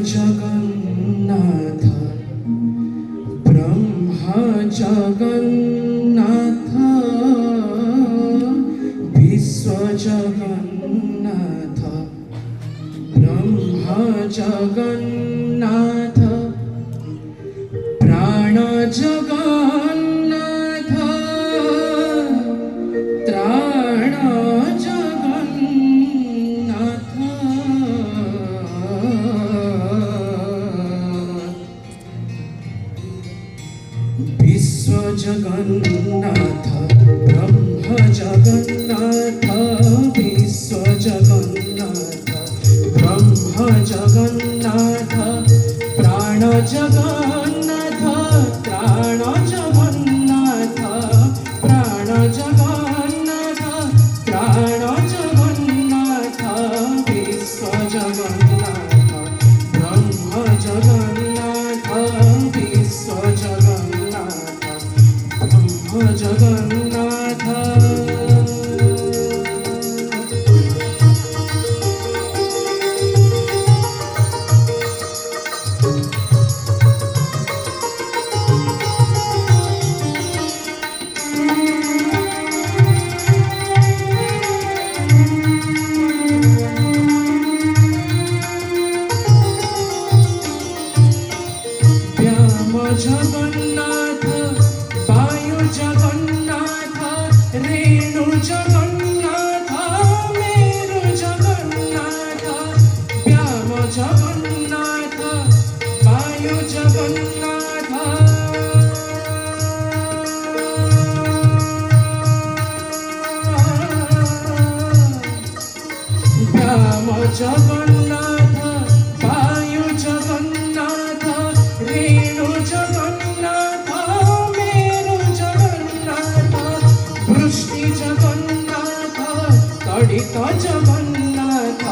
जगन्नाथ ब्रह्मा जगन्नाथ विश्व जगन्नाथ ब्रह्मा जगन्नाथ प्राण जगन्नाथ त्राण जगन्नाथ विश्व जगन्नाथ ब्रह्म जगन्नाथ विश्व जगन्नाथ ब्रह्म जगन्नाथ प्राण जगन्नाथ त्राण जगन्नाथ प्राण जगन्नाथ त्राण जगन्नाथ विश्व जगन्नाथ ब्रह्म जगन्नाथ विश्व जगन्नाथ ब्रह्म जगन्नाथ जगन्नाथ वायु जगन्नाथ रेणु जगन्नाथ मेरु जगन्नाथ व्याम जगन्नाथ वायु जगन्नाथ व्याम जगन्नाथ वायु जगन्नाथ रेणु जगन्नाथ मेरु जगन्नाथ वृष्टि जगन्नाथ तडित जगन्नाथ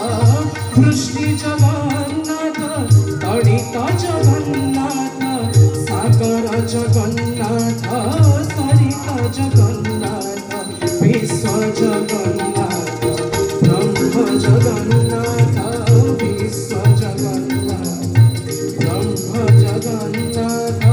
वृष्टि जगन्नाथ तडित जगन्नाथ सागर जगन्नाथ सरित जगन्नाथ विश्व जगन्नाथ ब्रह्म जगन्नाथ विश्व जगन्नाथ ब्रह्म जगन्नाथ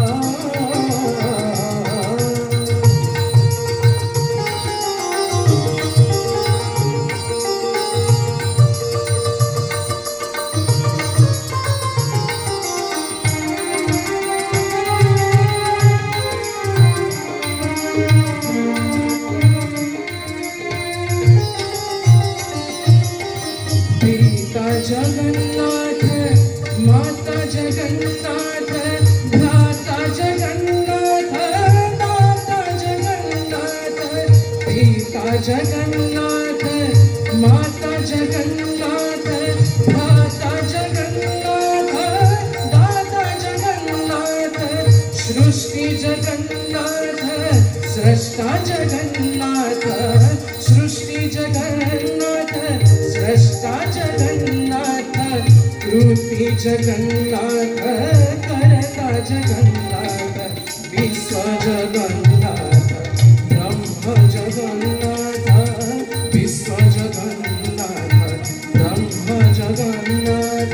पिता जगन्नाथ माता जगन्नाथ भ्राता जगन्नाथ दाता जगन्नाथ पिता जगन्नाथ माता जगन्नाथ भ्राता जगन्नाथ दाता जगन्नाथ सृष्टि जगन्नाथ स्रष्टा जगन्नाथ सृष्टि जगन्नाथ स्रष्टा जगन्नाथ कृति जगन्नाथ करता जगन्नाथ विश्व जगन्नाथ ब्रह्म जगन्नाथ विश्व जगन्नाथ ब्रह्म जगन्नाथ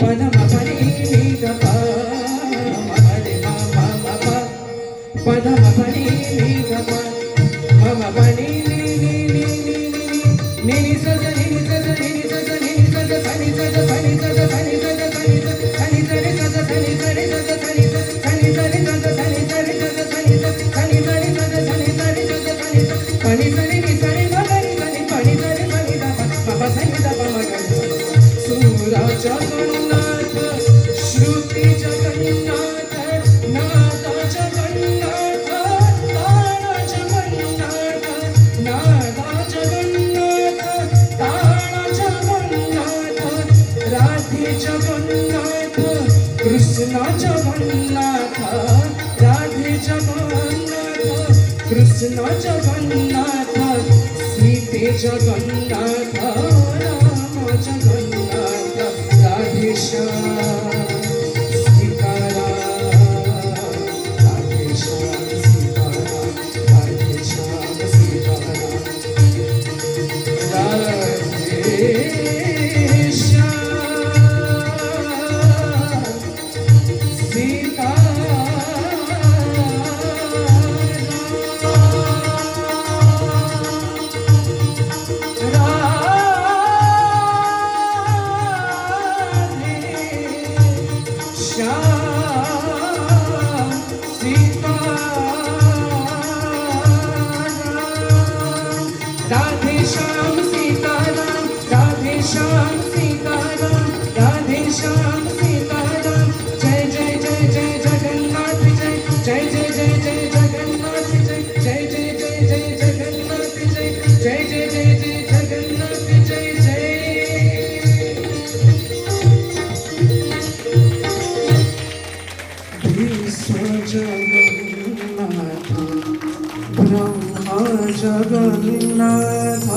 పదమ పని నిగ ప మగరి మమ మప పదమ పని నిగ ప మమ పని ని ని ని ని ని ని సజ ని సజ ని సజ ని సజ సని సజ సని సజ సని సజ సని సజ సని సని సజ సని సని సజ సని సని సని సజ సని సని సజ సని సని సని సజ సని సని సజ సని పని సని ని సని మగరి సని పని సని సని ద ప సని ద ప మగరి సూర జగన్నాథ श्रुति जगन्नाथ नाथ जगन्नाथ ताण जगन्नाथ नाथ जगन्नाथ ताण जगन्नाथ राधे जगन्नाथ कृष्ण जगन्नाथ राधे जगन्नाथ कृष्ण जगन्नाथ सीते जगन्नाथ राम जगन्नाथ राधे श्याम राधे श्याम सीताराम राधे श्याम सीताराम राधे श्याम सीताराम जय जय जय जय जगन्नाथ जय जय जय जय जय जगन्नाथ जय जय जय जय जय जगन्नाथ जय जय जय जय जय जगन्नाथ जय जय विश्व जगन्नाथ ब्रह्मा जगन्नाथ